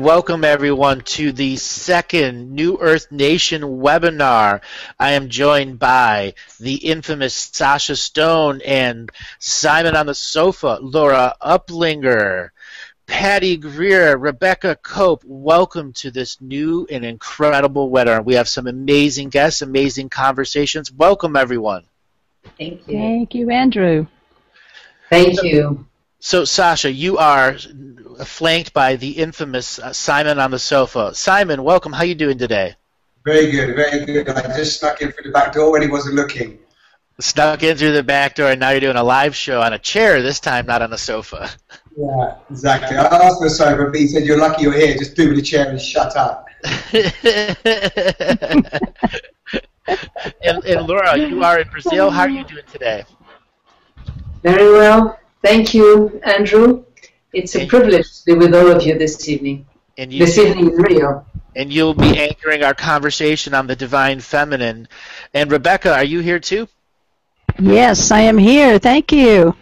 And welcome everyone to the second New Earth Nation webinar. I am joined by the infamous Sacha Stone and Simon on the sofa, Laura Uplinger, Patty Greer, Rebecca Cope. Welcome to this new and incredible webinar. We have some amazing guests, amazing conversations. Welcome everyone. Thank you. Thank you, Andrew. Thank you. So, Sacha, you are flanked by the infamous Simon on the sofa. Simon, welcome. How are you doing today? Very good, very good. I just snuck in through the back door when he wasn't looking. Snuck in through the back door, and now you're doing a live show on a chair, this time not on a sofa. Yeah, exactly. I asked for a sofa, but he said, "You're lucky you're here. Just do with the chair and shut up." and Laura, you are in Brazil. How are you doing today? Very well. Thank you, Andrew. It's a privilege to be with all of you this evening. This evening in Rio. And you'll be anchoring our conversation on the divine feminine. And Rebecca, are you here too? Yes, I am here. Thank you.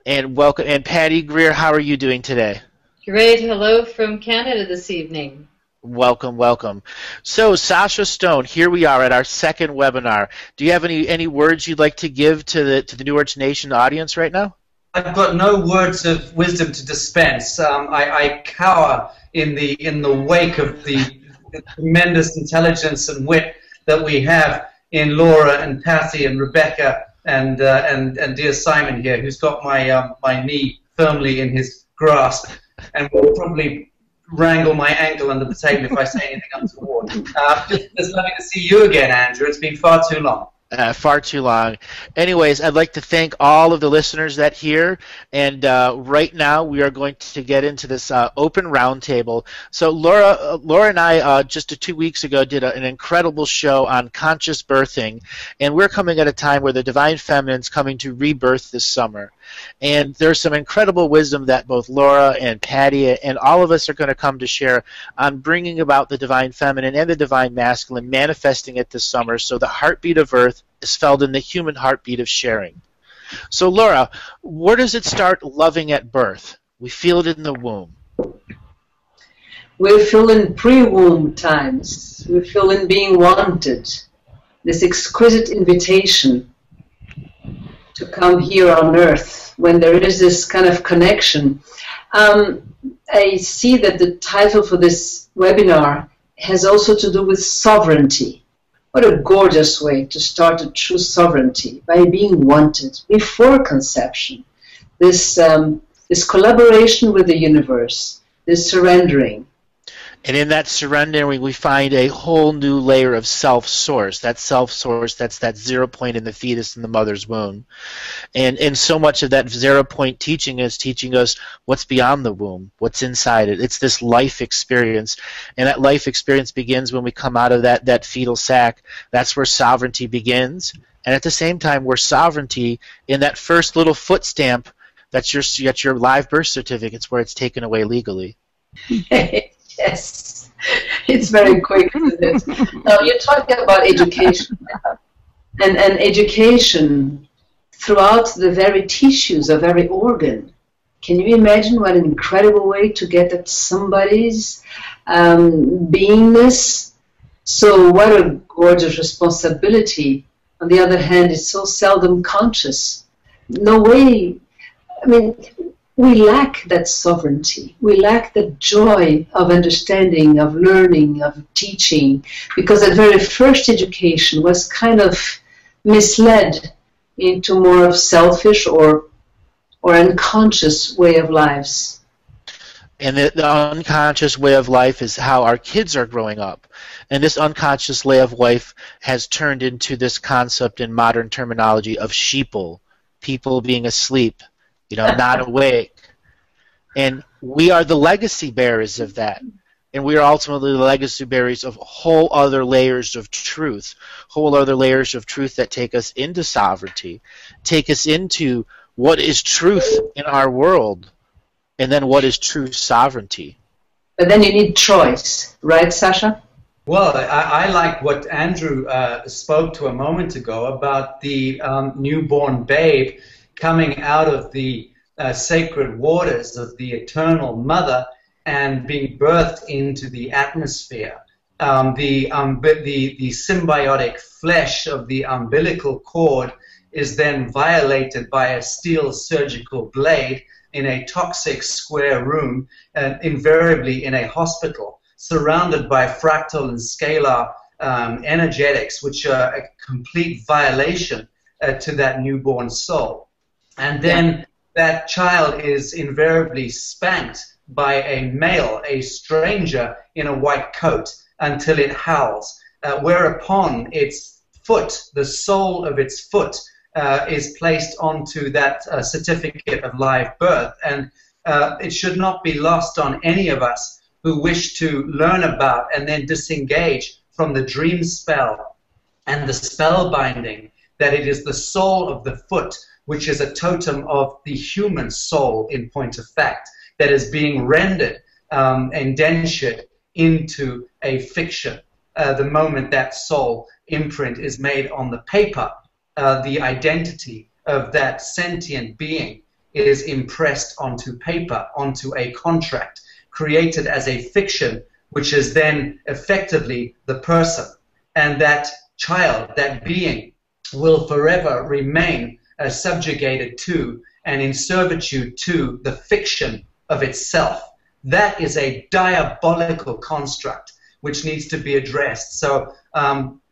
And welcome. And Patty Greer, how are you doing today? Great. Hello from Canada this evening. Welcome, welcome. So, Sacha Stone, here we are at our second webinar. Do you have any words you'd like to give to the New Earth Nation audience right now? I've got no words of wisdom to dispense. I cower in the wake of the tremendous intelligence and wit that we have in Laura and Patty and Rebecca and dear Simon here, who's got my knee firmly in his grasp, and will probably wrangle my ankle under the table if I say anything untoward. Just lovely to see you again, Andrew. It's been far too long. Far too long. Anyways, I'd like to thank all of the listeners that here, and right now we are going to get into this open roundtable. So Laura and I just 2 weeks ago did an incredible show on conscious birthing, and we're coming at a time where the divine feminine is coming to rebirth this summer. And there's some incredible wisdom that both Laura and Patty and all of us are going to come to share on bringing about the divine feminine and the divine masculine, manifesting it this summer, so the heartbeat of Earth is felt in the human heartbeat of sharing. So Laura, where does it start loving at birth? We feel it in the womb. We feel in pre-womb times. We feel in being wanted. This exquisite invitation to come here on Earth when there is this kind of connection. I see that the title for this webinar has also to do with sovereignty. What a gorgeous way to start a true sovereignty, by being wanted before conception. This collaboration with the universe, this surrendering. And in that surrendering, we find a whole new layer of self-source. That self-source, that's that 0 point in the fetus in the mother's womb. And so much of that 0 point teaching is teaching us what's beyond the womb, what's inside it. It's this life experience. And that life experience begins when we come out of that fetal sac. That's where sovereignty begins. And at the same time, we're sovereignty in that first little foot stamp that's your live birth certificate. It's where it's taken away legally. Yes, it's very quick, isn't it? Now, you're talking about education, and education throughout the very tissues of every organ. Can you imagine what an incredible way to get at somebody's beingness? So what a gorgeous responsibility. On the other hand, it's so seldom conscious. No way, I mean, we lack that sovereignty. We lack the joy of understanding, of learning, of teaching, because that very first education was kind of misled into more of selfish or unconscious way of lives. And the unconscious way of life is how our kids are growing up. And this unconscious way of life has turned into this concept in modern terminology of sheeple, people being asleep, not awake. And we are the legacy bearers of that. And we are ultimately the legacy bearers of whole other layers of truth, that take us into sovereignty, take us into what is truth in our world, and then what is true sovereignty. But then you need choice, right, Sacha? Well, I like what Andrew spoke to a moment ago about the newborn babe coming out of the sacred waters of the eternal mother and being birthed into the atmosphere, the symbiotic flesh of the umbilical cord is then violated by a steel surgical blade in a toxic square room, invariably in a hospital, surrounded by fractal and scalar energetics, which are a complete violation to that newborn soul. And then that child is invariably spanked by a male, a stranger in a white coat, until it howls, whereupon its foot, the sole of its foot, is placed onto that certificate of live birth. And it should not be lost on any of us who wish to learn about and then disengage from the dream spell and the spell binding, that it is the sole of the foot, which is a totem of the human soul in point of fact, that is being rendered indentured into a fiction. The moment that soul imprint is made on the paper, the identity of that sentient being is impressed onto paper, onto a contract, created as a fiction, which is then effectively the person. And that child, that being, will forever remain subjugated to and in servitude to the fiction of itself. That is a diabolical construct which needs to be addressed. So,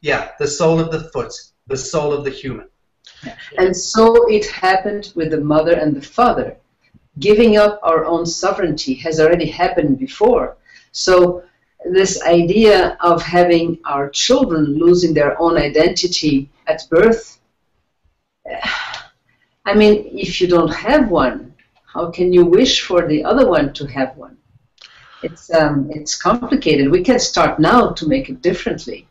yeah, the soul of the foot, the soul of the human. And so it happened with the mother and the father. Giving up our own sovereignty has already happened before. So this idea of having our children losing their own identity at birth, I mean, if you don't have one, how can you wish for the other one to have one? It's complicated. We can start now to make it differently.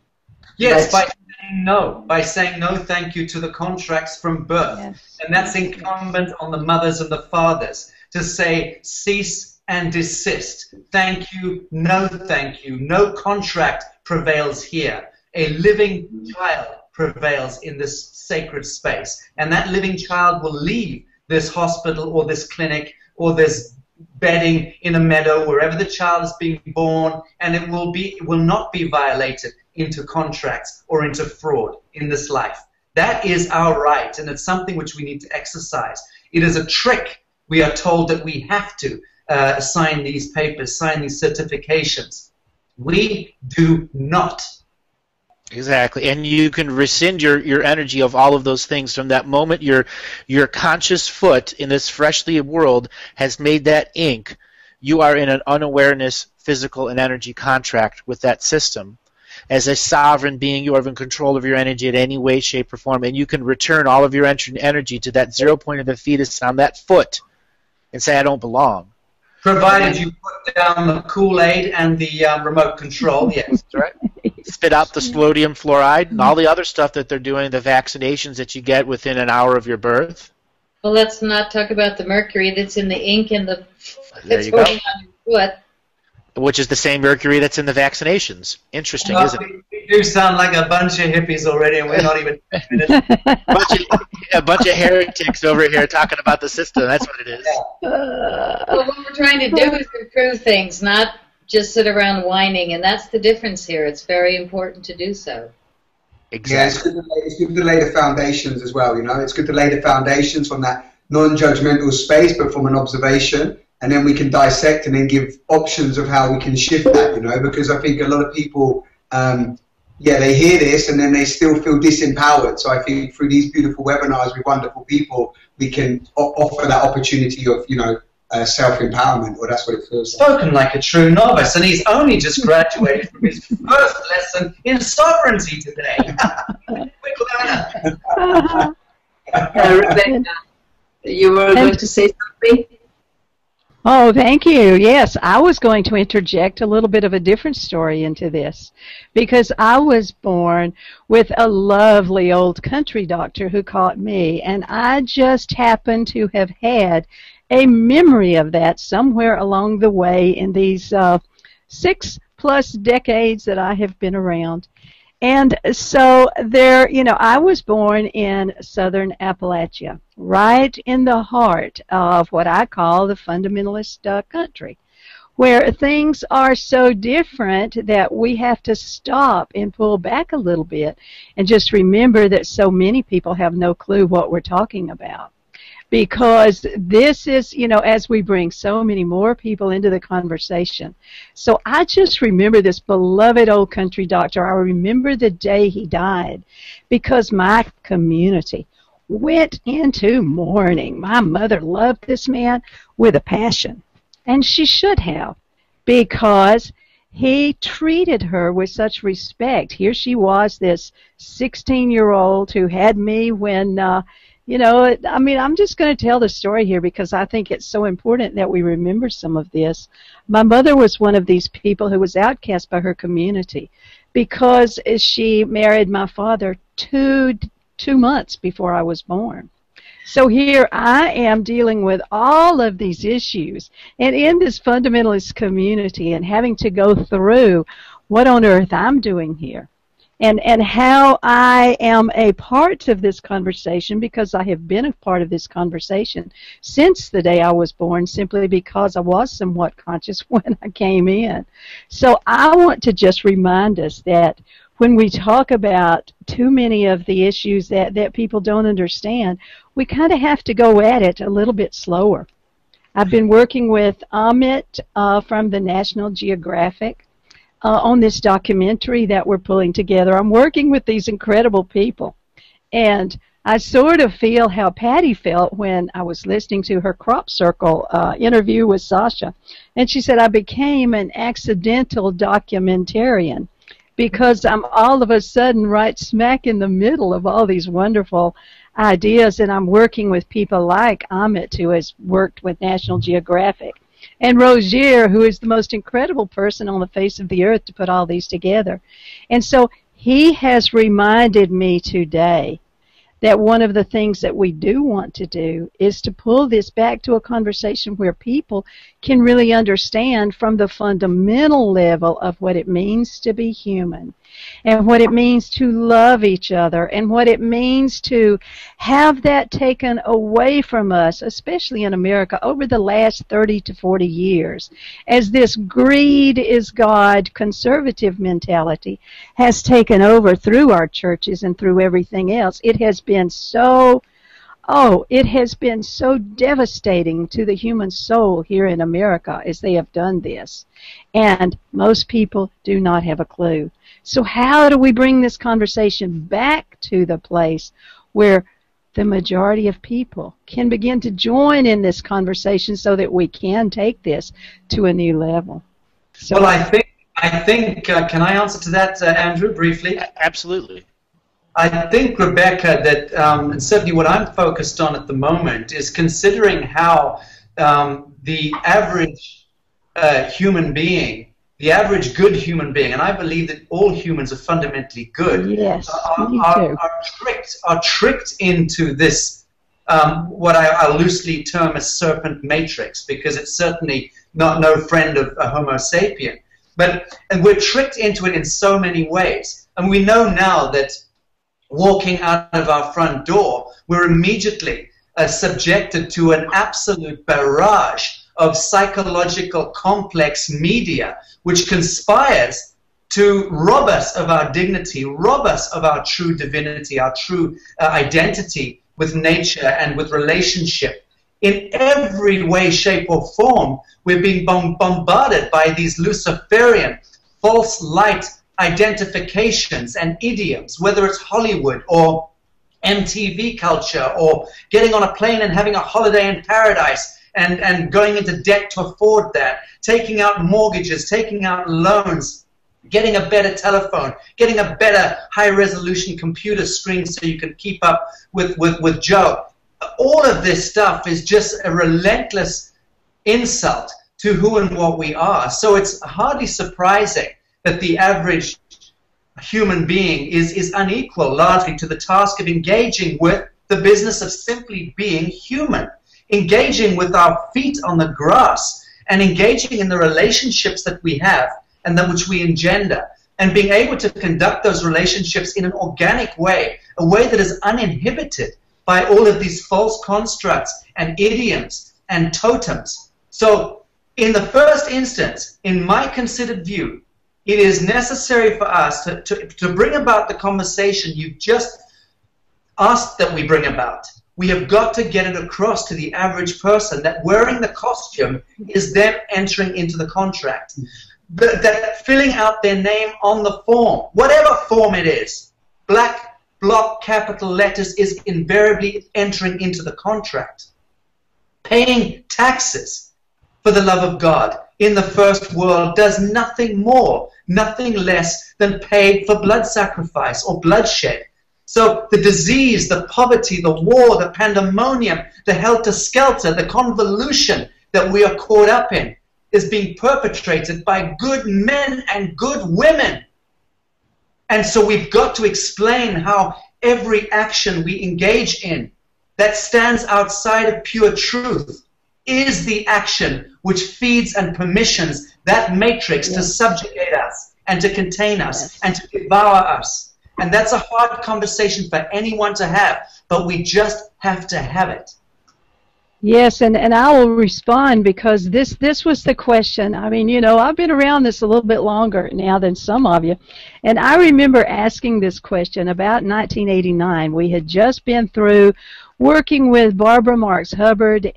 Yes, by saying no thank you to the contracts from birth. Yes. And that's incumbent on the mothers and the fathers to say cease and desist. Thank you, no thank you. No contract prevails here. A living child prevails in this sacred space. And that living child will leave this hospital or this clinic or this bedding in a meadow, wherever the child is being born, and it will not be violated into contracts or into fraud in this life. That is our right, and it's something which we need to exercise. It is a trick. We are told that we have to sign these papers, sign these certifications. We do not. Exactly, and you can rescind your energy of all of those things from that moment your conscious foot in this freshly world has made that ink. You are in an unawareness physical and energy contract with that system. As a sovereign being, you are in control of your energy in any way, shape, or form, and you can return all of your energy to that 0 point of the fetus on that foot and say, I don't belong. Provided you put down the Kool-Aid and the remote control, yes. That's right. Spit out the sodium fluoride and all the other stuff that they're doing, the vaccinations that you get within an hour of your birth. Well, let's not talk about the mercury that's in the ink and There you holding go. on your foot. Which is the same mercury that's in the vaccinations. Interesting, isn't it? We do sound like a bunch of hippies already, and we're not even A bunch of heretics over here talking about the system. That's what it is. Well, what we're trying to do is improve things, not just sit around whining, and that's the difference here. It's very important to do so. Exactly. Yeah, it's good to lay the foundations as well, you know. It's good to lay the foundations from that non-judgmental space, but from an observation, and then we can dissect and then give options of how we can shift that, you know, because I think a lot of people, they hear this and then they still feel disempowered. So I think through these beautiful webinars with wonderful people, we can offer that opportunity of, you know, self-empowerment, or that's what it feels like. Spoken like a true novice, and he's only just graduated from his first lesson in sovereignty today. Quick learner. Rebecca, you were going to say something? Oh, thank you. Yes, I was going to interject a little bit of a different story into this, because I was born with a lovely old country doctor who caught me, and I just happened to have had a memory of that somewhere along the way in these 6+ decades that I have been around. And so there, you know, I was born in southern Appalachia, right in the heart of what I call the fundamentalist country, where things are so different that we have to stop and pull back a little bit and just remember that so many people have no clue what we're talking about. Because this is, you know, as we bring so many more people into the conversation. So I just remember this beloved old country doctor. I remember the day he died because my community went into mourning. My mother loved this man with a passion, and she should have, because he treated her with such respect. Here she was, this 16-year-old who had me when, you know, I mean, I'm just going to tell the story here because I think it's so important that we remember some of this. My mother was one of these people who was outcast by her community because she married my father two months before I was born. So here I am dealing with all of these issues and in this fundamentalist community and having to go through what on earth I'm doing here and how I am a part of this conversation because I have been a part of this conversation since the day I was born simply because I was somewhat conscious when I came in. So I want to just remind us that when we talk about too many of the issues that people don't understand, we kind of have to go at it a little bit slower. I've been working with Amit from the National Geographic on this documentary that we're pulling together. I'm working with these incredible people, and I sort of feel how Patty felt when I was listening to her Crop Circle interview with Sacha, and she said, I became an accidental documentarian because I'm all of a sudden right smack in the middle of all these wonderful ideas, and I'm working with people like Amit, who has worked with National Geographic, and Rozier, who is the most incredible person on the face of the earth to put all these together. And so he has reminded me today that one of the things that we do want to do is to pull this back to a conversation where people can really understand from the fundamental level of what it means to be human and what it means to love each other and what it means to have that taken away from us, especially in America, over the last 30 to 40 years, as this greed is God conservative mentality has taken over through our churches and through everything else. It has been so it has been so devastating to the human soul here in America as they have done this. And most people do not have a clue. So how do we bring this conversation back to the place where the majority of people can begin to join in this conversation so that we can take this to a new level? So, well, I think can I answer to that, Andrew, briefly? Absolutely. I think, Rebecca, that and certainly what I'm focused on at the moment is considering how the average human being, the average good human being, and I believe that all humans are fundamentally good, yes, are tricked into this, what I loosely term as serpent matrix, because it's certainly no friend of a Homo sapien. And we're tricked into it in so many ways. And we know now that walking out of our front door, we're immediately subjected to an absolute barrage of psychological complex media which conspires to rob us of our dignity, rob us of our true divinity, our true identity with nature and with relationship. In every way, shape, or form, we're being bombarded by these Luciferian, false light identifications and idioms, whether it's Hollywood or MTV culture or getting on a plane and having a holiday in paradise and going into debt to afford that, taking out mortgages, taking out loans, getting a better telephone, getting a better high-resolution computer screen so you can keep up with Joe. All of this stuff is just a relentless insult to who and what we are. So it's hardly surprising that the average human being is unequal largely to the task of engaging with the business of simply being human, engaging with our feet on the grass and engaging in the relationships that we have and that which we engender, and being able to conduct those relationships in an organic way, a way that is uninhibited by all of these false constructs and idioms and totems. So In the first instance, in my considered view, it is necessary for us to bring about the conversation you've just asked that we bring about. We have got to get it across to the average person that wearing the costume is them entering into the contract. That filling out their name on the form, whatever form it is, black block capital letters, is invariably entering into the contract. Paying taxes, for the love of God, in the first world does nothing more, nothing less than pay for blood sacrifice or bloodshed. So the disease, the poverty, the war, the pandemonium, the helter-skelter, the convolution that we are caught up in is being perpetrated by good men and good women. And so we've got to explain how every action we engage in that stands outside of pure truth is the action which feeds and permissions that matrix to subjugate us and to contain us and to devour us. And that's a hard conversation for anyone to have, but we just have to have it. Yes, and I will respond because this was the question. I mean, you know, I've been around this a little bit longer now than some of you, and I remember asking this question about 1989. We had just been through working with Barbara Marx Hubbard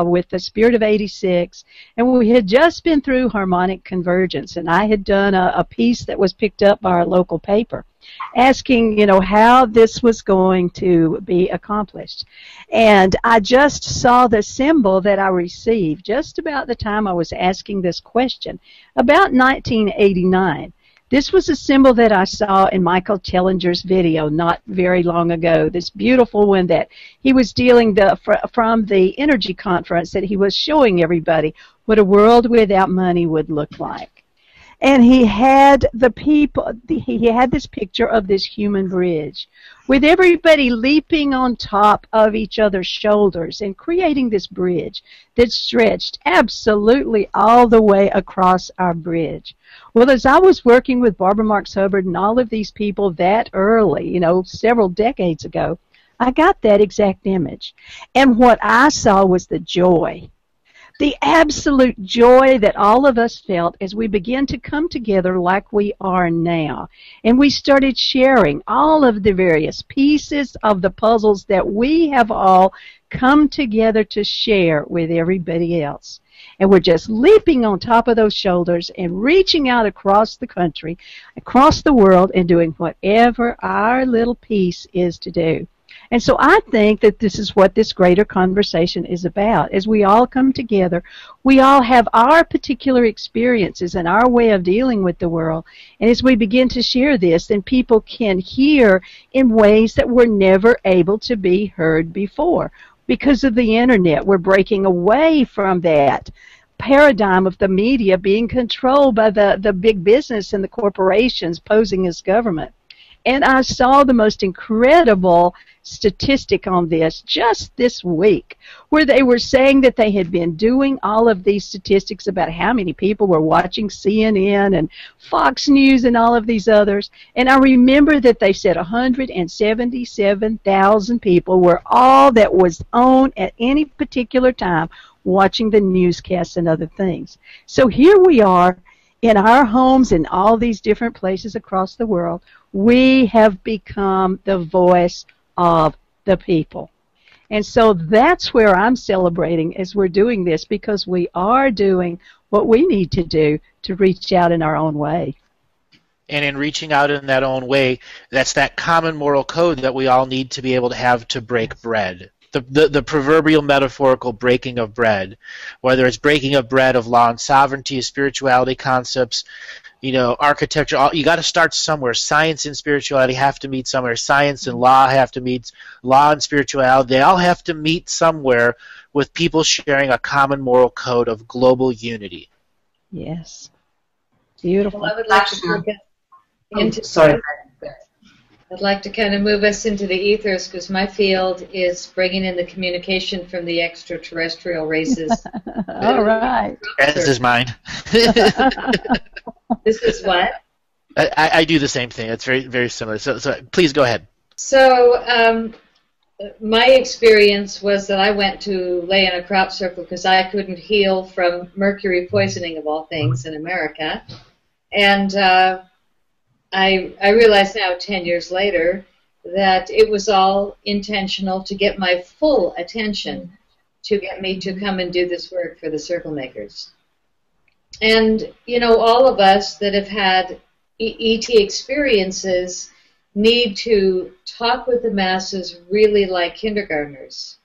with the Spirit of 86, and we had just been through harmonic convergence, and I had done a piece that was picked up by our local paper asking, you know, how this was going to be accomplished. And I just saw the symbol that I received just about the time I was asking this question, about 1989. This was a symbol that I saw in Michael Tellinger's video not very long ago, this beautiful one that he was dealing from the energy conference that he was showing everybody what a world without money would look like. And he had he had this picture of this human bridge with everybody leaping on top of each other's shoulders and creating this bridge that stretched absolutely all the way across our bridge. Well, as I was working with Barbara Marx Hubbard and all of these people that early, you know, several decades ago, I got that exact image. And what I saw was the joy. The absolute joy that all of us felt as we began to come together like we are now. And we started sharing all of the various pieces of the puzzles that we have all come together to share with everybody else. And we're just leaping on top of those shoulders and reaching out across the country, across the world, and doing whatever our little piece is to do. And so I think that this is what this greater conversation is about. As we all come together, we all have our particular experiences and our way of dealing with the world. And as we begin to share this, then people can hear in ways that were never able to be heard before. Because of the internet, we're breaking away from that paradigm of the media being controlled by the big business and the corporations posing as government. And I saw the most incredible statistic on this just this week, where they were saying that they had been doing all of these statistics about how many people were watching CNN and Fox News and all of these others. And I remember that they said 177,000 people were all that was on at any particular time watching the newscasts and other things. So here we are in our homes in all these different places across the world. We have become the voice of the people. And so that's where I'm celebrating as we're doing this, because we are doing what we need to do to reach out in our own way. And in reaching out in that own way, that's that common moral code that we all need to be able to have to break bread. The proverbial metaphorical breaking of bread, whether it's breaking of bread of law and sovereignty, spirituality concepts, you know, architecture. You got to start somewhere. Science and spirituality have to meet somewhere. Science and law have to meet. Law and spirituality, they all have to meet somewhere with people sharing a common moral code of global unity. Yes. Beautiful. Well, I would like to move into I'd like to kind of move us into the ethers, because my field is bringing in the communication from the extraterrestrial races. All right. As is mine. This is what? I do the same thing. It's very, very similar. So please go ahead. So my experience was that I went to lay in a crop circle because I couldn't heal from mercury poisoning, of all things, in America. And I realize now, 10 years later, that it was all intentional to get my full attention, to get me to come and do this work for the circle makers. And, you know, all of us that have had ET experiences need to talk with the masses really like kindergartners.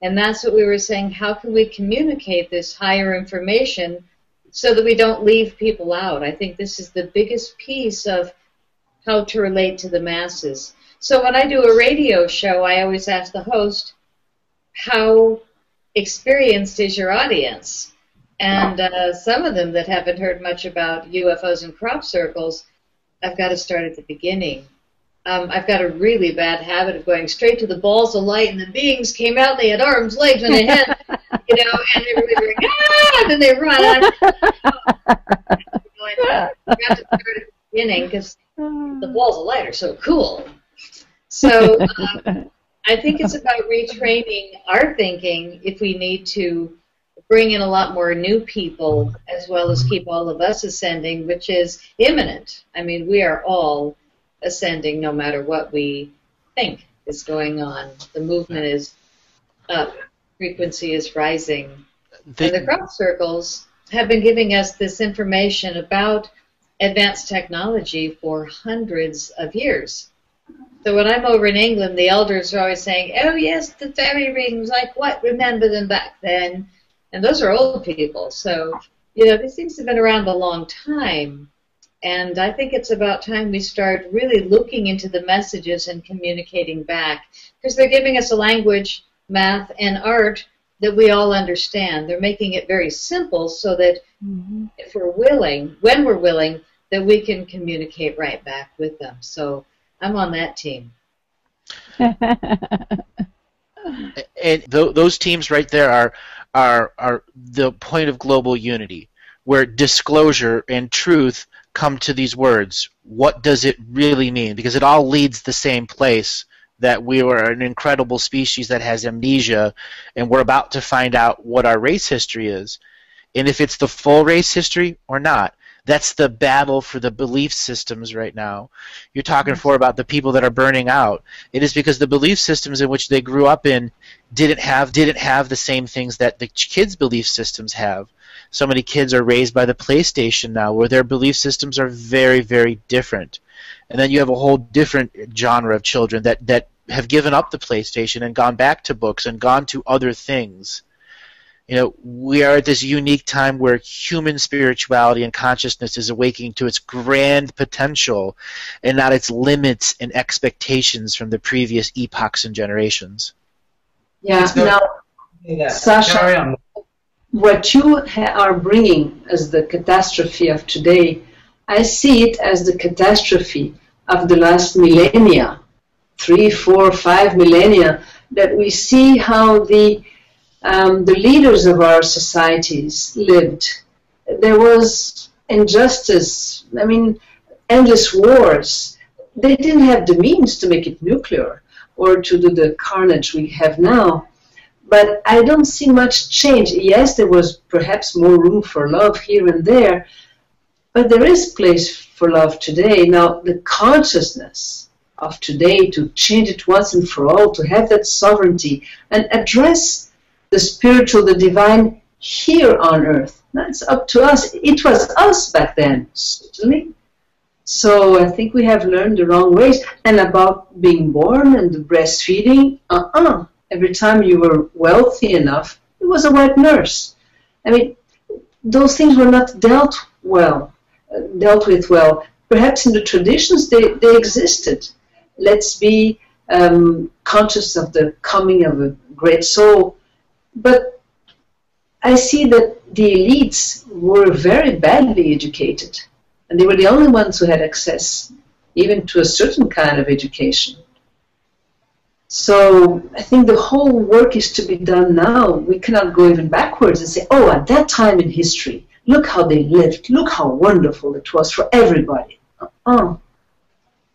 And that's what we were saying. How can we communicate this higher information so that we don't leave people out? I think this is the biggest piece of how to relate to the masses. So when I do a radio show, I always ask the host, how experienced is your audience? And some of them that haven't heard much about UFOs and crop circles, I've got to start at the beginning. I've got a really bad habit of going straight to the balls of light, and the beings came out, they had arms, legs, and a head, you know, and everybody's going, ah, and then they run. I've got to start at the beginning because the balls of light are so cool. So I think it's about retraining our thinking if we need to bring in a lot more new people as well as keep all of us ascending, which is imminent. I mean, we are all ascending no matter what we think is going on. The movement is up, frequency is rising. And the crop circles have been giving us this information about advanced technology for hundreds of years. So when I'm over in England, the elders are always saying, oh yes, the fairy rings, like what? Remember them back then. And those are old people. So, you know, these things have been around a long time. And I think it's about time we start really looking into the messages and communicating back, because they're giving us a language, math, and art that we all understand. They're making it very simple so that if we're willing, when we're willing, that we can communicate right back with them. So I'm on that team. And those teams right there are the point of global unity, where disclosure and truth come to these words. What does it really mean? Because it all leads the same place, that we are an incredible species that has amnesia, and we're about to find out what our race history is, and if it's the full race history or not. That's the battle for the belief systems right now. You're talking about the people that are burning out. It is because the belief systems in which they grew up in didn't have the same things that the kids' belief systems have. So many kids are raised by the PlayStation now, where their belief systems are very, very different. And then you have a whole different genre of children that have given up the PlayStation and gone back to books and gone to other things. You know, we are at this unique time where human spirituality and consciousness is awakening to its grand potential and not its limits and expectations from the previous epochs and generations. Yeah, now, Sacha, what you are bringing as the catastrophe of today, I see it as the catastrophe of the last millennia, 3, 4, 5 millennia, that we see how the leaders of our societies lived. There was injustice, I mean, endless wars. They didn't have the means to make it nuclear or to do the carnage we have now. But I don't see much change. Yes, there was perhaps more room for love here and there, but there is place for love today. Now, the consciousness of today, to change it once and for all, to have that sovereignty and address the spiritual, the divine here on earth. That's up to us. It was us back then, certainly. So I think we have learned the wrong ways. And about being born and the breastfeeding, every time you were wealthy enough, it was a white nurse. I mean, those things were not dealt with well. Perhaps in the traditions they existed. Let's be conscious of the coming of a great soul. But I see that the elites were very badly educated, and they were the only ones who had access even to a certain kind of education. So I think the whole work is to be done now. We cannot go even backwards and say, oh, at that time in history, look how they lived, look how wonderful it was for everybody. No,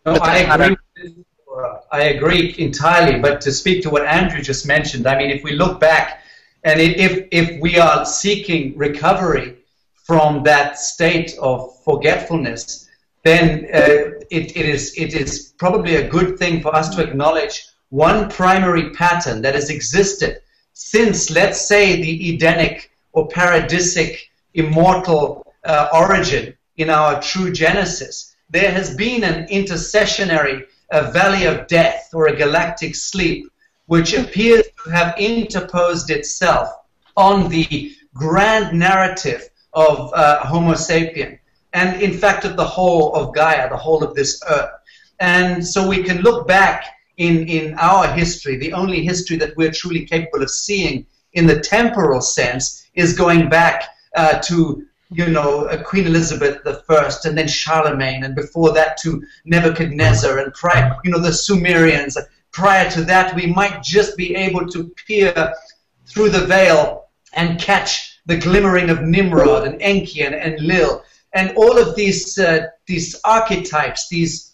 I agree with this. I agree entirely. But to speak to what Andrew just mentioned, I mean, if we look back, and if we are seeking recovery from that state of forgetfulness, then it is probably a good thing for us to acknowledge one primary pattern that has existed since, let's say, the Edenic or paradisic immortal origin in our true Genesis. There has been an intercessionary valley of death or a galactic sleep which appears to have interposed itself on the grand narrative of Homo sapien, and in fact of the whole of Gaia, the whole of this earth. And so we can look back in our history. The only history that we're truly capable of seeing in the temporal sense is going back to, you know, Queen Elizabeth I, and then Charlemagne, and before that to Nebuchadnezzar, and prior, you know, the Sumerians. Prior to that, we might just be able to peer through the veil and catch the glimmering of Nimrod and Enki and Lil, and all of these archetypes, these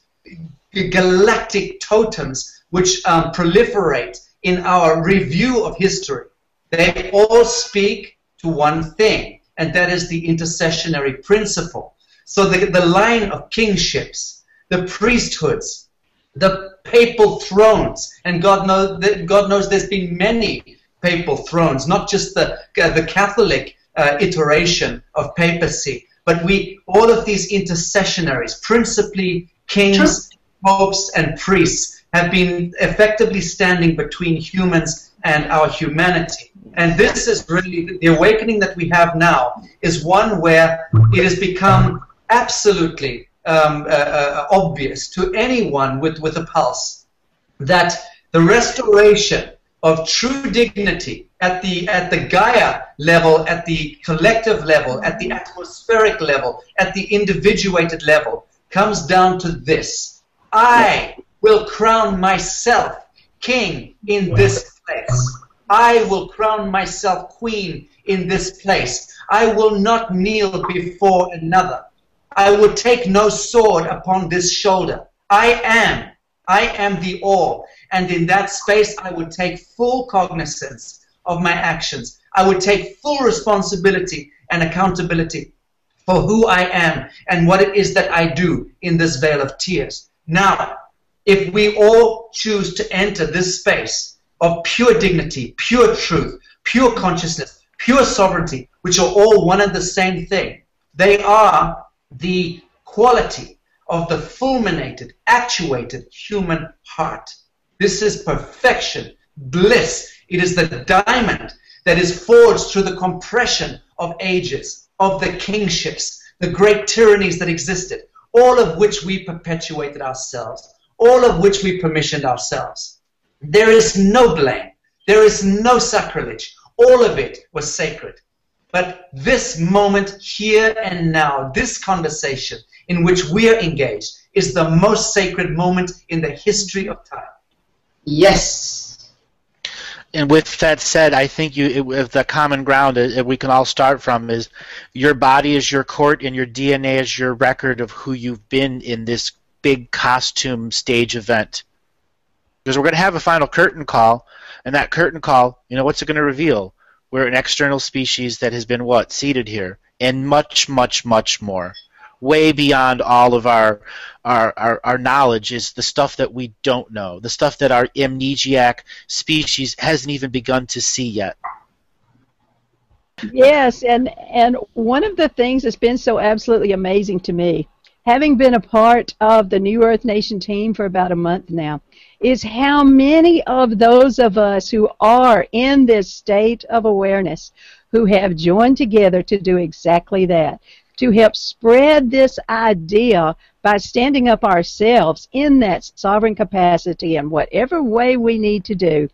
galactic totems which proliferate in our review of history. They all speak to one thing, and that is the intercessionary principle. So the line of kingships, the priesthoods, the papal thrones, and God knows there's been many papal thrones, not just the Catholic iteration of papacy, but all of these intercessionaries, principally kings, popes, and priests, have been effectively standing between humans and our humanity. And this is really, the awakening that we have now is one where it has become absolutely obvious to anyone with a pulse that the restoration of true dignity at the Gaia level, at the collective level, at the atmospheric level, at the individuated level, comes down to this: I will crown myself king in this place. I will crown myself queen in this place. I will not kneel before another. I will take no sword upon this shoulder. I am the all. And in that space, I would take full cognizance of my actions. I would take full responsibility and accountability for who I am and what it is that I do in this vale of tears. Now, if we all choose to enter this space of pure dignity, pure truth, pure consciousness, pure sovereignty, which are all one and the same thing, they are the quality of the fulminated, actuated human heart. This is perfection, bliss. It is the diamond that is forged through the compression of ages, of the kingships, the great tyrannies that existed, all of which we perpetuated ourselves, all of which we permissioned ourselves. There is no blame. There is no sacrilege. All of it was sacred. But this moment, here and now, this conversation in which we are engaged, is the most sacred moment in the history of time. Yes. And with that said, I think the common ground we can all start from is your body is your court and your DNA is your record of who you've been in this big costume stage event. Because we're going to have a final curtain call, and that curtain call, you know, what's it going to reveal? We're an external species that has been seeded here, and much, much, much more. Way beyond all of our knowledge is the stuff that we don't know, the stuff that our amnesiac species hasn't even begun to see yet. Yes, and one of the things that's been so absolutely amazing to me, having been a part of the New Earth Nation team for about a month now, is how many of those of us who are in this state of awareness who have joined together to do exactly that, to help spread this idea by standing up ourselves in that sovereign capacity in whatever way we need to do,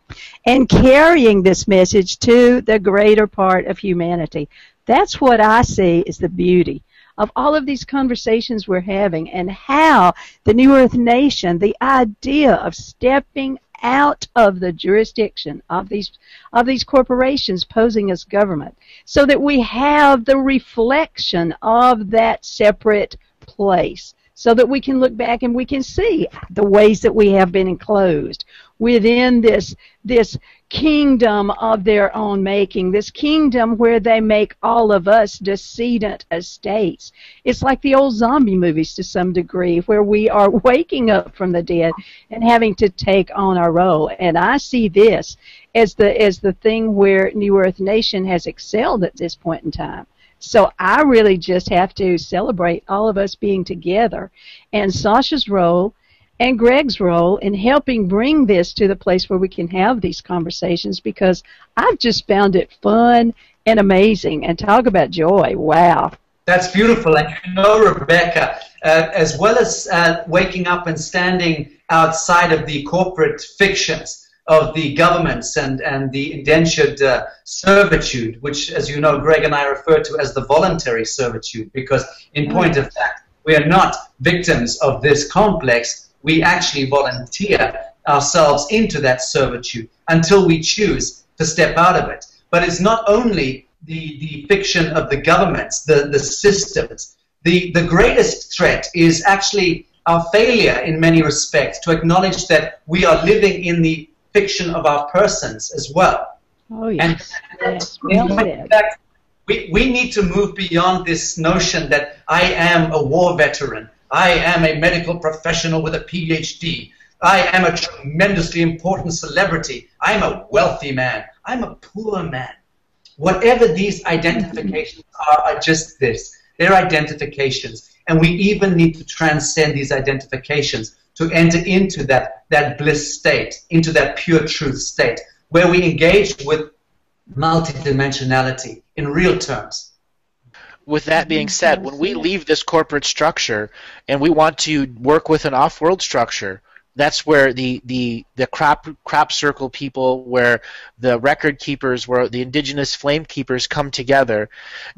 and carrying this message to the greater part of humanity. That's what I see is the beauty of all of these conversations we're having, and how the New Earth Nation, the idea of stepping out of the jurisdiction of these corporations posing as government, so that we have the reflection of that separate place, so that we can look back and we can see the ways that we have been enclosed within this kingdom of their own making, this kingdom where they make all of us decedent estates. It's like the old zombie movies to some degree, where we are waking up from the dead and having to take on our role. And I see this as the thing where New Earth Nation has excelled at this point in time. So I really just have to celebrate all of us being together, and Sacha's role and Greg's role in helping bring this to the place where we can have these conversations, because I've just found it fun and amazing. And talk about joy. Wow. That's beautiful. And you know, Rebecca, as well as waking up and standing outside of the corporate fictions of the governments and the indentured servitude, which, as you know, Greg and I refer to as the voluntary servitude, because in point of fact, we are not victims of this complex. We actually volunteer ourselves into that servitude until we choose to step out of it. But it's not only the fiction of the governments, the systems. The greatest threat is actually our failure in many respects to acknowledge that we are living in the fiction of our persons as well. Oh, yes. And Yes. Well said. in fact, we need to move beyond this notion that I am a war veteran, I am a medical professional with a PhD, I am a tremendously important celebrity, I'm a wealthy man, I'm a poor man. Whatever these identifications are just this. They're identifications. And we even need to transcend these identifications to enter into that bliss state, into that pure truth state, where we engage with multidimensionality in real terms. With that being said, when we leave this corporate structure and we want to work with an off-world structure, that's where the crop circle people, where the record keepers, where the indigenous flame keepers come together.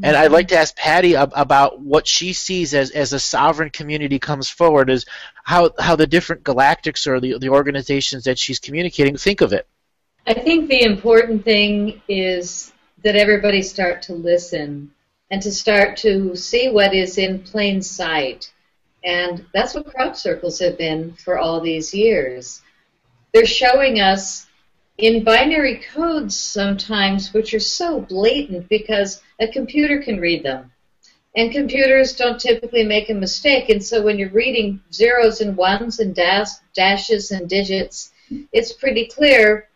And I'd like to ask Patty about what she sees as a sovereign community comes forward, is how the different galactics or the organizations that she's communicating think of it. I think the important thing is that everybody start to listen and to start to see what is in plain sight. And that's what crop circles have been for all these years. They're showing us in binary codes sometimes, which are so blatant because a computer can read them. And computers don't typically make a mistake. And so when you're reading zeros and ones and dashes and digits, it's pretty clear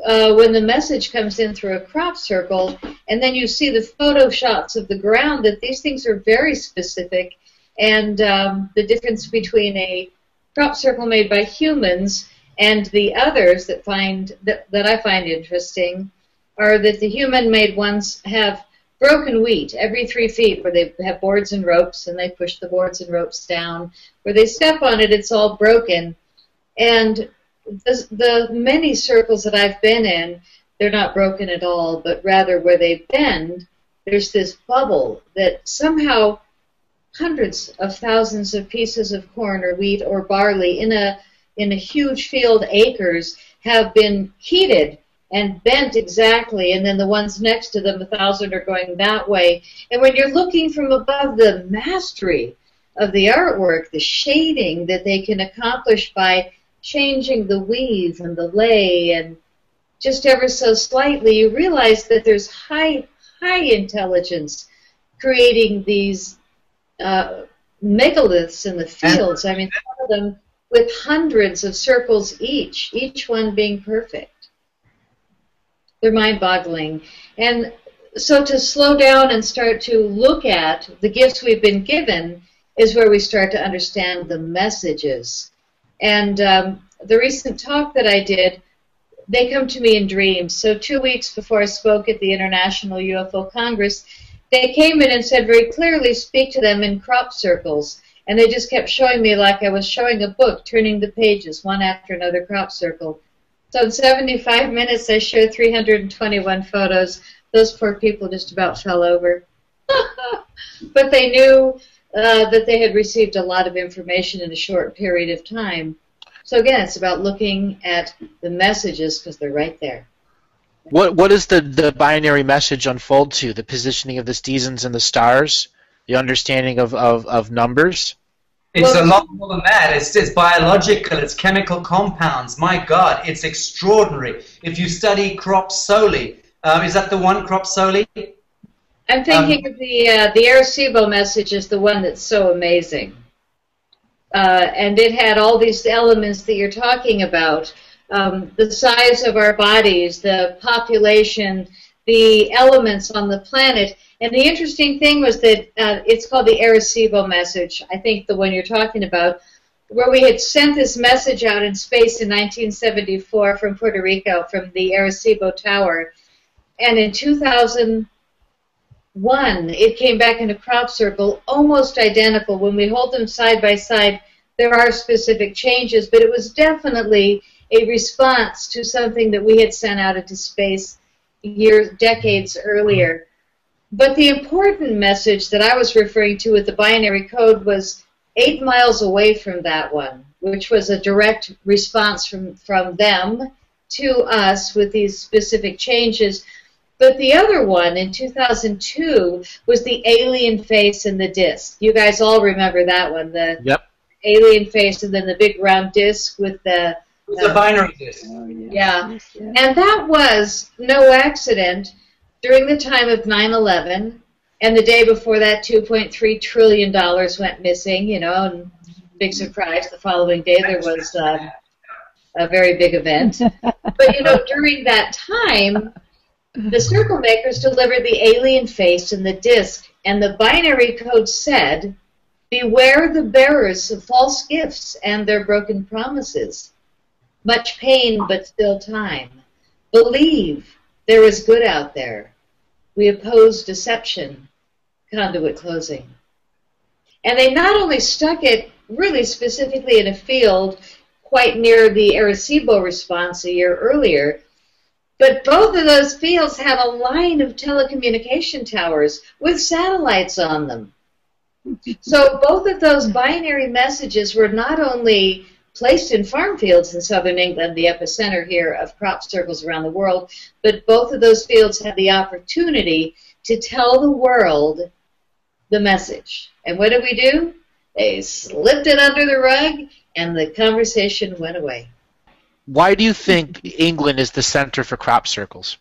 when the message comes in through a crop circle, and then you see the photo shots of the ground, that these things are very specific. And the difference between a crop circle made by humans and the others that I find interesting are that the human-made ones have broken wheat every 3 feet, where they have boards and ropes, and they push the boards and ropes down. Where they step on it, it's all broken. And the many circles that I've been in, they're not broken at all, but rather where they bend, there's this bubble that somehow hundreds of thousands of pieces of corn or wheat or barley in a huge field, acres, have been heated and bent exactly, and then the ones next to them, 1,000, are going that way. And when you're looking from above, the mastery of the artwork, the shading that they can accomplish by changing the weave and the lay and just ever so slightly, you realize that there's high intelligence creating these megaliths in the fields. I mean, some of them with hundreds of circles each one being perfect. They're mind-boggling. And so to slow down and start to look at the gifts we've been given is where we start to understand the messages. And the recent talk that I did, they come to me in dreams. So 2 weeks before I spoke at the International UFO Congress, they came in and said very clearly, speak to them in crop circles. And they just kept showing me like I was showing a book, turning the pages, one after another crop circle. So in 75 minutes, I showed 321 photos. Those poor people just about fell over. But they knew that they had received a lot of information in a short period of time. So again, it's about looking at the messages because they're right there. What does the binary message unfold to? The positioning of the seasons and the stars? The understanding of numbers? It's a lot more than that. It's biological, it's chemical compounds. My God, it's extraordinary. If you study crop soli, is that the one, crop soli? I'm thinking of the Arecibo message is the one that's so amazing. And it had all these elements that you're talking about. The size of our bodies, the population, the elements on the planet. And the interesting thing was that it's called the Arecibo message, I think the one you're talking about, where we had sent this message out in space in 1974 from Puerto Rico, from the Arecibo Tower. And in 2001, it came back in a crop circle, almost identical. When we hold them side by side, there are specific changes, but it was definitely a response to something that we had sent out into space decades earlier. But the important message that I was referring to with the binary code was 8 miles away from that one, which was a direct response from them to us with these specific changes. But the other one in 2002 was the alien face and the disc. You guys all remember that one, the alien face and then the big round disc with the... It was a binary disc. Yeah. And that was no accident. During the time of 9/11, and the day before that, $2.3 trillion went missing, you know, and big surprise, the following day there was a very big event. But, you know, during that time, the circle makers delivered the alien face and the disc, and the binary code said, beware the bearers of false gifts and their broken promises. Much pain, but still time. Believe there is good out there. We oppose deception. Conduit closing. And they not only stuck it really specifically in a field quite near the Arecibo response a year earlier, but both of those fields had a line of telecommunication towers with satellites on them. So both of those binary messages were not only placed in farm fields in southern England, the epicenter here of crop circles around the world, but both of those fields had the opportunity to tell the world the message. And what did we do? They slipped it under the rug, and the conversation went away. Why do you think England is the center for crop circles?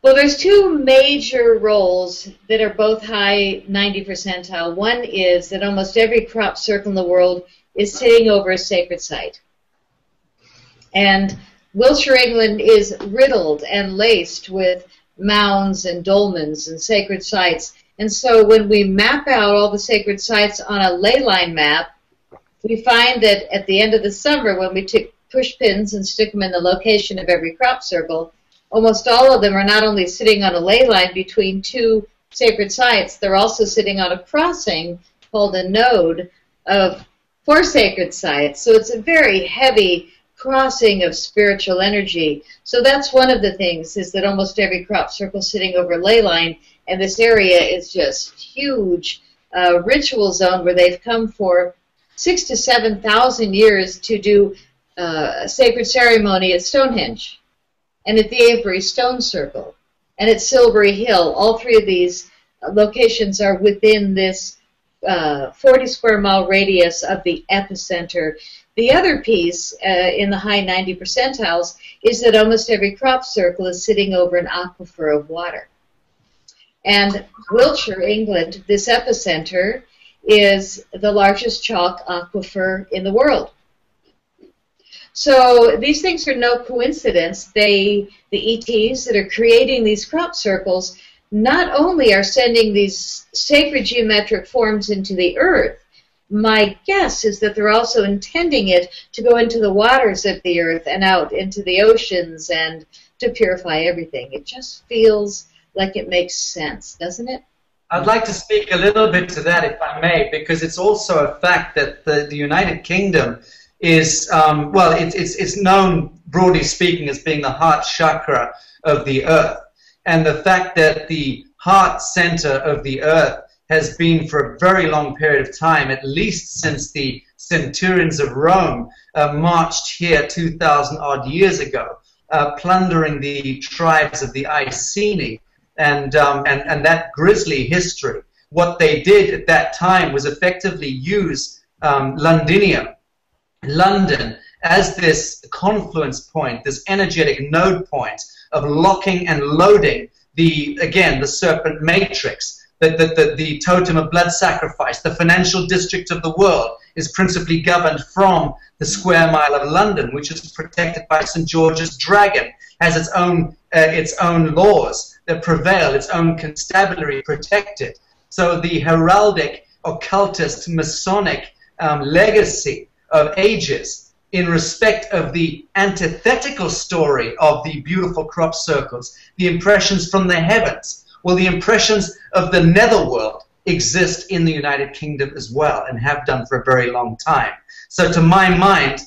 Well, there's two major roles that are both high 90 percentile. One is that almost every crop circle in the world is sitting over a sacred site. And Wiltshire, England is riddled and laced with mounds and dolmens and sacred sites. And so when we map out all the sacred sites on a ley line map, we find that at the end of the summer, when we took push pins and stick them in the location of every crop circle, almost all of them are not only sitting on a ley line between two sacred sites, they're also sitting on a crossing called a node of 4 sacred sites. So it's a very heavy crossing of spiritual energy. So that's one of the things, is that almost every crop circle is sitting over a ley line, and this area is just huge ritual zone where they've come for 6,000 to 7,000 years to do a sacred ceremony at Stonehenge and at the Avebury Stone Circle and at Silbury Hill. All 3 of these locations are within this 40 square mile radius of the epicenter. The other piece in the high 90 percentiles is that almost every crop circle is sitting over an aquifer of water. And Wiltshire, England, this epicenter, is the largest chalk aquifer in the world. So these things are no coincidence. The ETs that are creating these crop circles not only are sending these sacred geometric forms into the earth, my guess is that they're also intending it to go into the waters of the earth and out into the oceans and to purify everything. It just feels like it makes sense, doesn't it? I'd like to speak a little bit to that, if I may, because it's also a fact that the United Kingdom is, well, it's known, broadly speaking, as being the heart chakra of the earth. And the fact that the heart center of the earth has been for a very long period of time, at least since the centurions of Rome marched here 2,000 odd years ago, plundering the tribes of the Iceni, and that grisly history what they did at that time was effectively use Londinium, London, as this confluence point, this energetic node point of locking and loading the serpent matrix, the totem of blood sacrifice. The financial district of the world is principally governed from the square mile of London, which is protected by St. George's dragon, has its own laws that prevail, its own constabulary protected. So the heraldic, occultist, Masonic legacy of ages in respect of the antithetical story of the beautiful crop circles, the impressions from the heavens, well, the impressions of the netherworld exist in the United Kingdom as well, and have done for a very long time. So to my mind,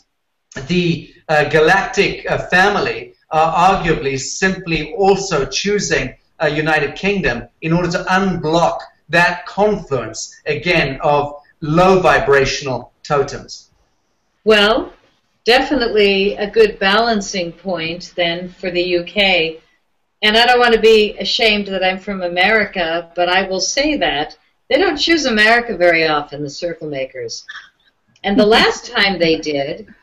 the galactic family are arguably simply also choosing a United Kingdom in order to unblock that confluence, again, of low vibrational totems. Well, definitely a good balancing point then for the UK. And I don't want to be ashamed that I'm from America, but I will say that they don't choose America very often, the circle makers. And the last time they did,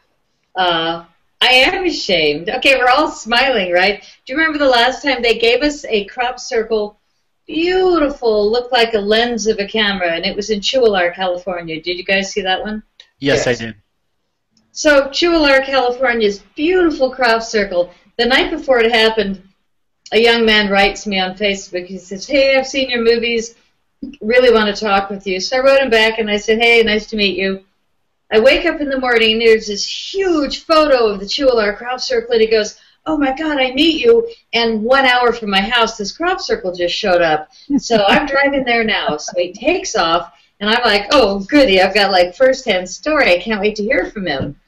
I am ashamed. Okay, we're all smiling, right? Do you remember the last time they gave us a crop circle, beautiful, looked like a lens of a camera, and it was in Chualar, California. Did you guys see that one? Yes, I did. So Chualar, California's beautiful crop circle. The night before it happened, a young man writes me on Facebook. He says, "Hey, I've seen your movies. Really want to talk with you." So I wrote him back and I said, "Hey, nice to meet you." I wake up in the morning, there's this huge photo of the Chualar crop circle, and he goes, "Oh my God, I meet you." And 1 hour from my house, this crop circle just showed up. So I'm driving there now. So he takes off, and I'm like, oh, goody, I've got like first-hand story. I can't wait to hear from him.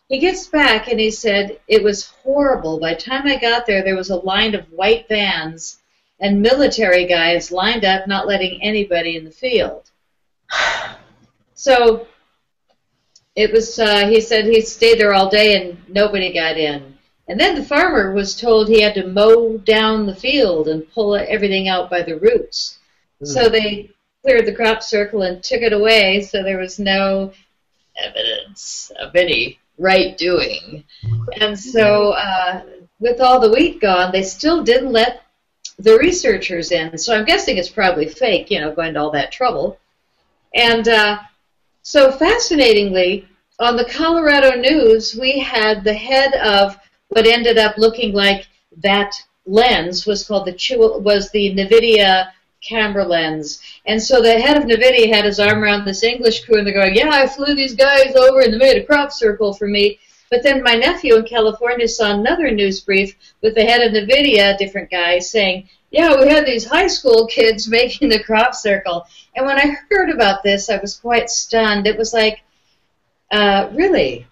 He gets back, and he said, it was horrible. By the time I got there, there was a line of white vans and military guys lined up, not letting anybody in the field. So it was, he said he stayed there all day and nobody got in. And then the farmer was told he had to mow down the field and pull everything out by the roots. So they cleared the crop circle and took it away, so there was no evidence of any right doing. And so with all the wheat gone, they still didn't let the researchers in. So I'm guessing it's probably fake, you know, going to all that trouble. And so fascinatingly, on the Colorado News, we had the head of what ended up looking like that lens was called the NVIDIA camera lens. And so the head of NVIDIA had his arm around this English crew, and they're going, yeah, I flew these guys over and they made a crop circle for me. But then my nephew in California saw another news brief with the head of NVIDIA, a different guy, saying, yeah, we had these high school kids making the crop circle. And when I heard about this, I was quite stunned. It was like, really?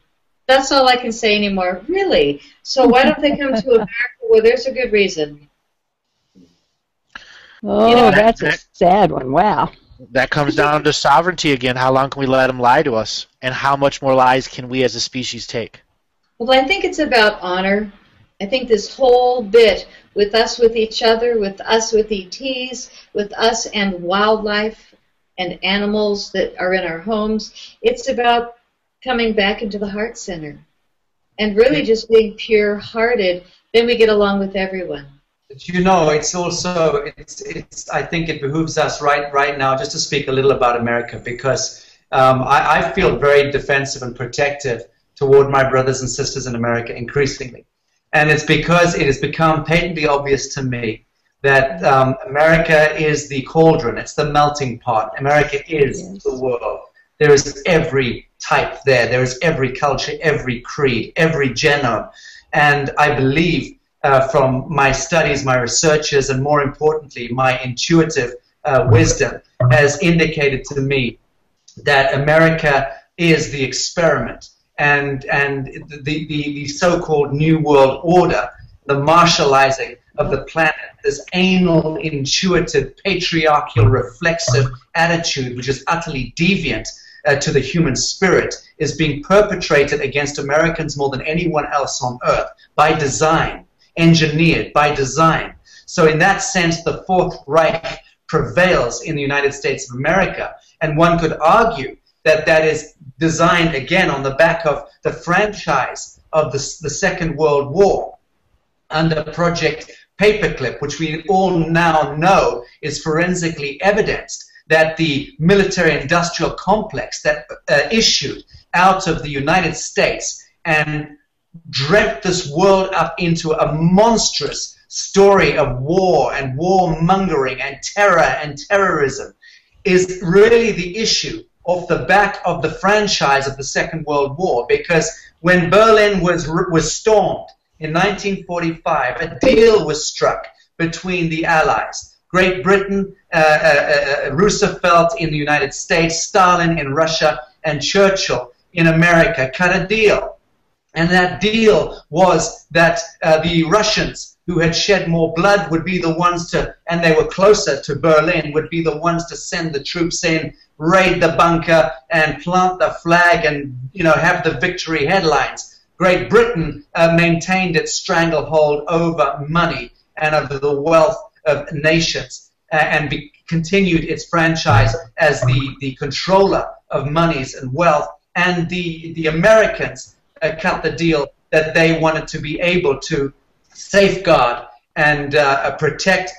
That's all I can say anymore. Really? So why don't they come to America where there's a good reason? Oh, You know, that's a sad one. Wow. That comes down to sovereignty again. How long can we let them lie to us? And how much more lies can we as a species take? Well, I think it's about honor. I think this whole bit with us with each other, with us with ETs, with us and wildlife and animals that are in our homes, it's about coming back into the heart center and really just being pure-hearted. Then we get along with everyone. But you know, it's also, I think it behooves us right now just to speak a little about America, because I feel very defensive and protective toward my brothers and sisters in America increasingly. And it's because it has become patently obvious to me that America is the cauldron, it's the melting pot. America is the world. There is every type there. There is every culture, every creed, every genome. And I believe from my studies, my researches, and more importantly, my intuitive wisdom has indicated to me that America is the experiment, and the so-called New World Order, the martializing of the planet, this anal, intuitive, patriarchal, reflexive attitude, which is utterly deviant to the human spirit, is being perpetrated against Americans more than anyone else on earth by design, engineered by design. So in that sense, the Fourth Reich prevails in the United States of America. And one could argue that that is designed, again, on the back of the franchise of the Second World War under Project Paperclip, which we all now know is forensically evidenced, that the military-industrial complex that issued out of the United States and dreamt this world up into a monstrous story of war and warmongering and terror and terrorism is really the issue off the back of the franchise of the Second World War. Because when Berlin was stormed in 1945, a deal was struck between the Allies. Great Britain, Roosevelt in the United States, Stalin in Russia, and Churchill in America cut a deal. And that deal was that the Russians, who had shed more blood, would be the ones to, and they were closer to Berlin, would be the ones to send the troops in, raid the bunker, and plant the flag and, you know, have the victory headlines. Great Britain maintained its stranglehold over money and over the wealth of nations and continued its franchise as the controller of monies and wealth. And the Americans cut the deal that they wanted to be able to safeguard and protect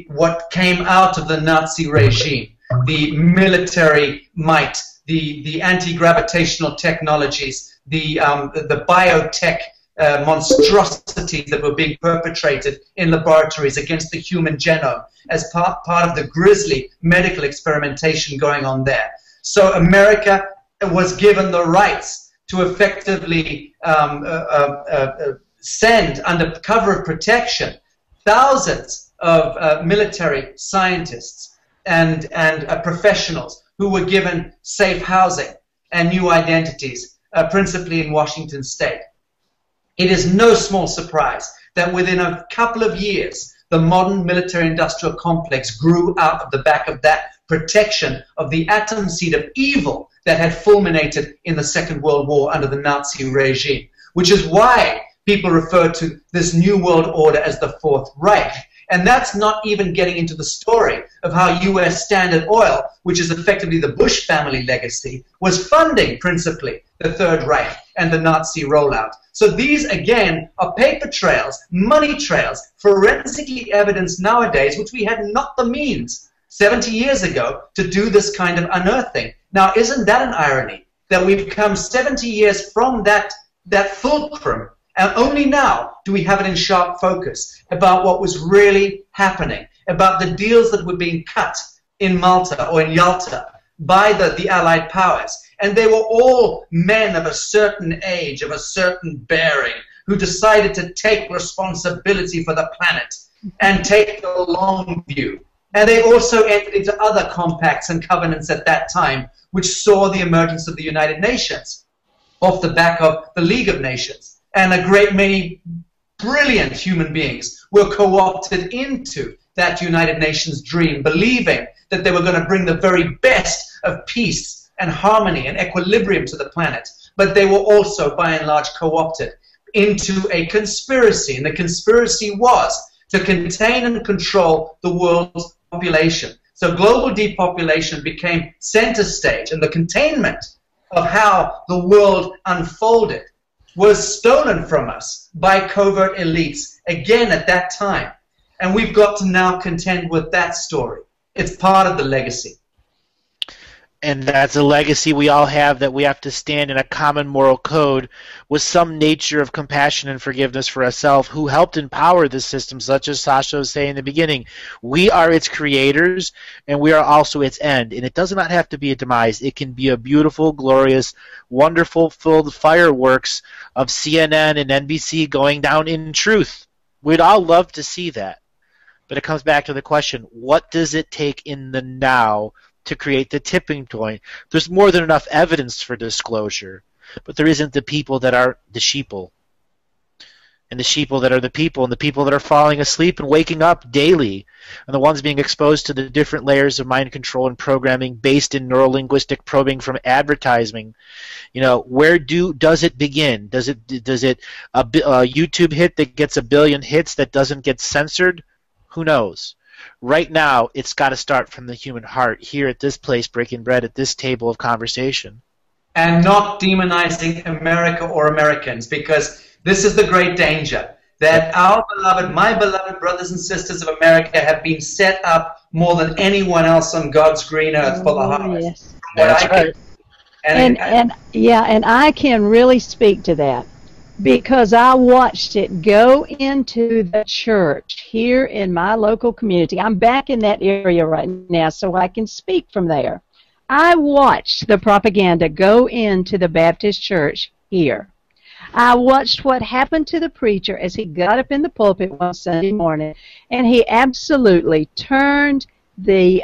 what came out of the Nazi regime, the military might, the anti-gravitational technologies, the biotech monstrosities that were being perpetrated in laboratories against the human genome as part of the grisly medical experimentation going on there. So America was given the rights to effectively send, under cover of protection, thousands of military scientists and professionals who were given safe housing and new identities, principally in Washington State. It is no small surprise that within a couple of years, the modern military-industrial complex grew out of the back of that protection of the atom seed of evil that had fulminated in the Second World War under the Nazi regime, which is why people refer to this New World Order as the Fourth Reich. And that's not even getting into the story of how U.S. Standard Oil, which is effectively the Bush family legacy, was funding principally the Third Reich and the Nazi rollout. So these, again, are paper trails, money trails, forensically evidenced nowadays, which we had not the means 70 years ago to do this kind of unearthing. Now, isn't that an irony, that we've come 70 years from that fulcrum, and only now do we have it in sharp focus about what was really happening, about the deals that were being cut in Malta or in Yalta by the Allied powers. And they were all men of a certain age, of a certain bearing, who decided to take responsibility for the planet and take the long view. And they also entered into other compacts and covenants at that time, which saw the emergence of the United Nations off the back of the League of Nations. And a great many brilliant human beings were co-opted into that United Nations dream, believing that they were going to bring the very best of peace and harmony and equilibrium to the planet. But they were also, by and large, co-opted into a conspiracy. And the conspiracy was to contain and control the world's population. So global depopulation became center stage, and the containment of how the world unfolded was stolen from us by covert elites, again at that time. And we've got to now contend with that story. It's part of the legacy. And that's a legacy we all have, that we have to stand in a common moral code with some nature of compassion and forgiveness for ourselves, who helped empower this system, such as Sacha was saying in the beginning. We are its creators, and we are also its end. And it does not have to be a demise. It can be a beautiful, glorious, wonderful, filled fireworks of CNN and NBC going down in truth. We'd all love to see that. But it comes back to the question, what does it take in the now to create the tipping point? There's more than enough evidence for disclosure, but there isn't the people that are the sheeple, and the sheeple that are the people, and the people that are falling asleep and waking up daily, and the ones being exposed to the different layers of mind control and programming based in neurolinguistic probing from advertising. You know, where does it begin? Does it a YouTube hit that gets 1 billion hits that doesn't get censored? Who knows? Right now, it's got to start from the human heart here at this place, breaking bread at this table of conversation. And not demonizing America or Americans, because this is the great danger. That our beloved, my beloved brothers and sisters of America have been set up more than anyone else on God's green earth for the harvest. Yes. That's right. And I can really speak to that because I watched it go into the church here in my local community. I'm back in that area right now, so I can speak from there. I watched the propaganda go into the Baptist church here. I watched what happened to the preacher as he got up in the pulpit one Sunday morning, and he absolutely turned the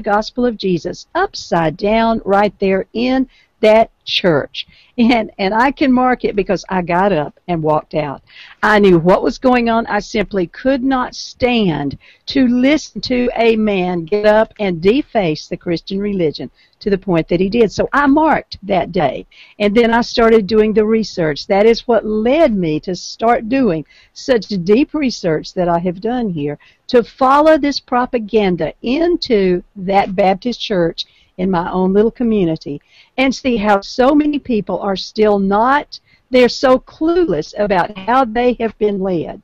gospel of Jesus upside down right there in that church. And I can mark it because I got up and walked out. I knew what was going on. I simply could not stand to listen to a man get up and deface the Christian religion to the point that he did. So I marked that day. And then I started doing the research. That is what led me to start doing such deep research that I have done here to follow this propaganda into that Baptist church in my own little community and see how so many people are still not, they're so clueless about how they have been led.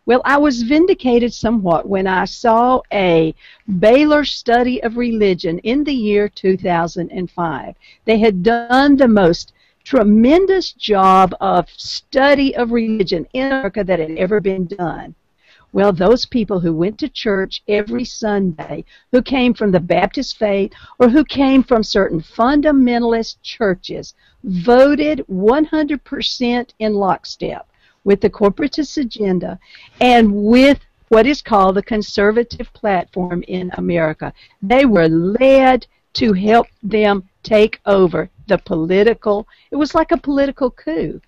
Well, I was vindicated somewhat when I saw a Baylor study of religion in the year 2005. They had done the most tremendous job of study of religion in America that had ever been done. Well, those people who went to church every Sunday, who came from the Baptist faith or who came from certain fundamentalist churches, voted 100% in lockstep with the corporatist agenda and with what is called the conservative platform in America. They were led to help them take over the political, it was like a political coup.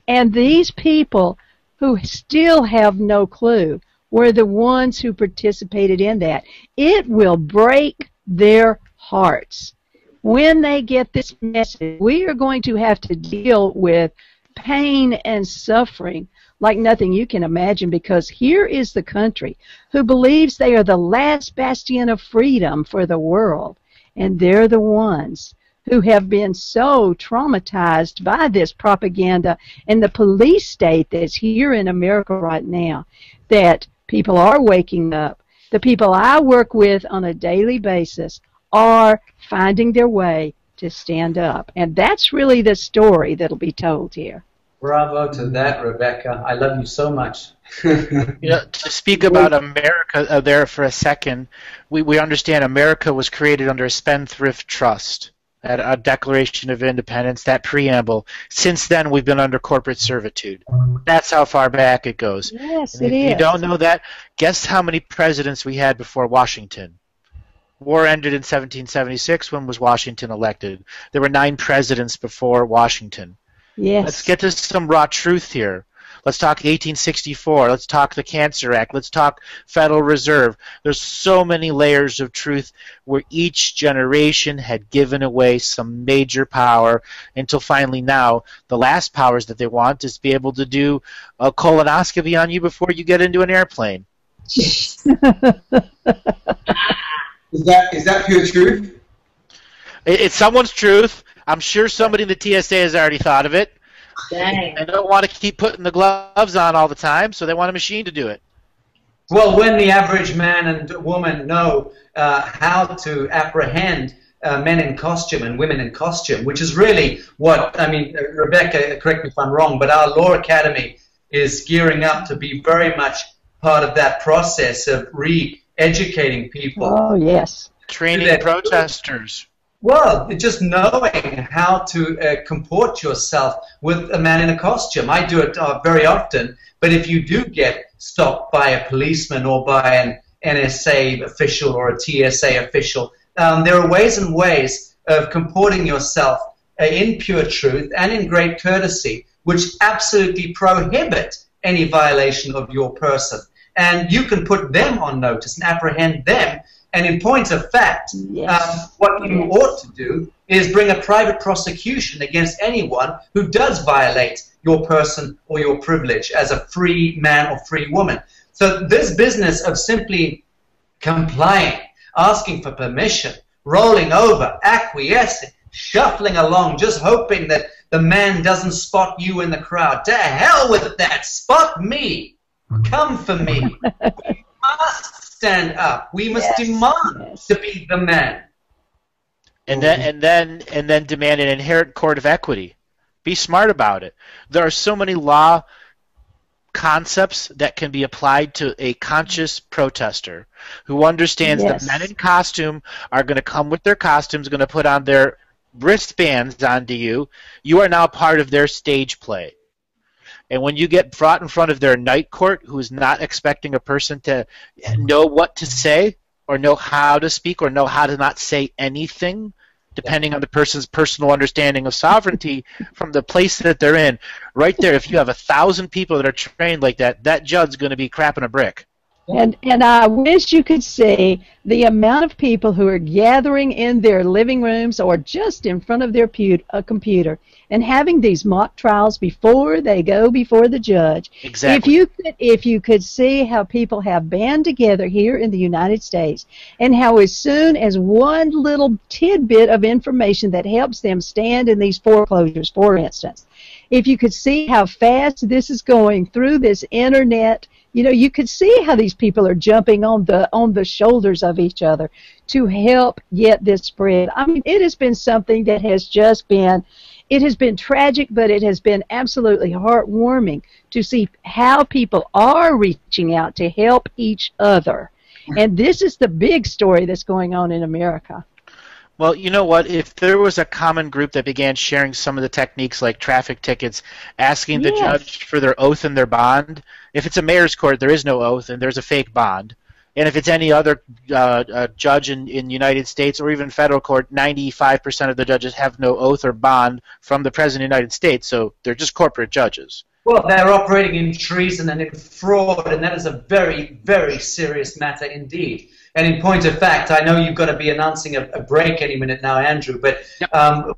And these people who still have no clue were the ones who participated in that. It will break their hearts. When they get this message, we are going to have to deal with pain and suffering like nothing you can imagine, because here is the country who believes they are the last bastion of freedom for the world, and they're the ones who have been so traumatized by this propaganda and the police state that's here in America right now that people are waking up. The people I work with on a daily basis are finding their way to stand up. And that's really the story that'll be told here. Bravo to that, Rebecca. I love you so much. To speak about America there for a second, we understand America was created under a spendthrift trust, a Declaration of Independence, that preamble. Since then, we've been under corporate servitude. That's how far back it goes. Yes, and if you don't know that, guess how many presidents we had before Washington? War ended in 1776. When was Washington elected? There were 9 presidents before Washington. Yes. Let's get to some raw truth here. Let's talk 1864. Let's talk the Cancer Act. Let's talk Federal Reserve. There's so many layers of truth where each generation had given away some major power until finally now the last powers that they want is to be able to do a colonoscopy on you before you get into an airplane. Is that pure truth? It's someone's truth. I'm sure somebody in the TSA has already thought of it. Dang. They don't want to keep putting the gloves on all the time, so they want a machine to do it. Well, when the average man and woman know how to apprehend men in costume and women in costume, which is really what, I mean, Rebecca, correct me if I'm wrong, but our Law Academy is gearing up to be very much part of that process of re-educating people. Oh, yes. Training protesters. Well, just knowing how to comport yourself with a man in a costume. I do it very often, but if you do get stopped by a policeman or by an NSA official or a TSA official, there are ways and ways of comporting yourself in pure truth and in great courtesy, which absolutely prohibit any violation of your person. And you can put them on notice and apprehend them. And in point of fact, what you ought to do is bring a private prosecution against anyone who does violate your person or your privilege as a free man or free woman. So this business of simply complying, asking for permission, rolling over, acquiescing, shuffling along, just hoping that the man doesn't spot you in the crowd. To hell with that! Spot me! Come for me! We must stand up. We must demand to be the man. And then demand an inherent court of equity. Be smart about it. There are so many law concepts that can be applied to a conscious protester who understands that men in costume are going to come with their costumes, going to put on their wristbands onto you. You are now part of their stage play. And when you get brought in front of their night court, who is not expecting a person to know what to say or know how to speak or know how to not say anything, depending on the person's personal understanding of sovereignty from the place that they're in, right there, if you have 1,000 people that are trained like that, that judge's going to be crapping a brick. And I wish you could see the amount of people who are gathering in their living rooms or just in front of their computer and having these mock trials before they go before the judge. Exactly. If you could see how people have band together here in the United States and how as soon as one little tidbit of information that helps them stand in these foreclosures, for instance, if you could see how fast this is going through this internet, you know, you could see how these people are jumping on the shoulders of each other to help get this spread. I mean, it has been something that has just been, it has been tragic, but it has been absolutely heartwarming to see how people are reaching out to help each other. And this is the big story that's going on in America. Well, you know what? If there was a common group that began sharing some of the techniques like traffic tickets, asking the judge for their oath and their bond, if it's a mayor's court, there is no oath and there's a fake bond. And if it's any other judge in the United States or even federal court, 95% of the judges have no oath or bond from the President of the United States, so they're just corporate judges. Well, they're operating in treason and in fraud, and that is a very, very serious matter indeed. And in point of fact, I know you've got to be announcing a break any minute now, Andrew, but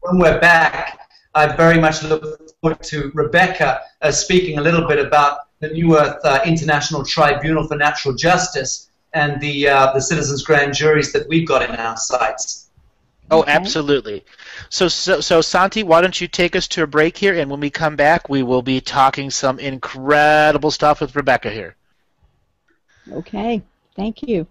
when we're back, I very much look forward to Rebecca speaking a little bit about the New Earth International Tribunal for Natural Justice and the citizens' grand juries that we've got in our sites. Oh, absolutely. So Santi, why don't you take us to a break here, and when we come back, we will be talking some incredible stuff with Rebecca here. Okay. Thank you.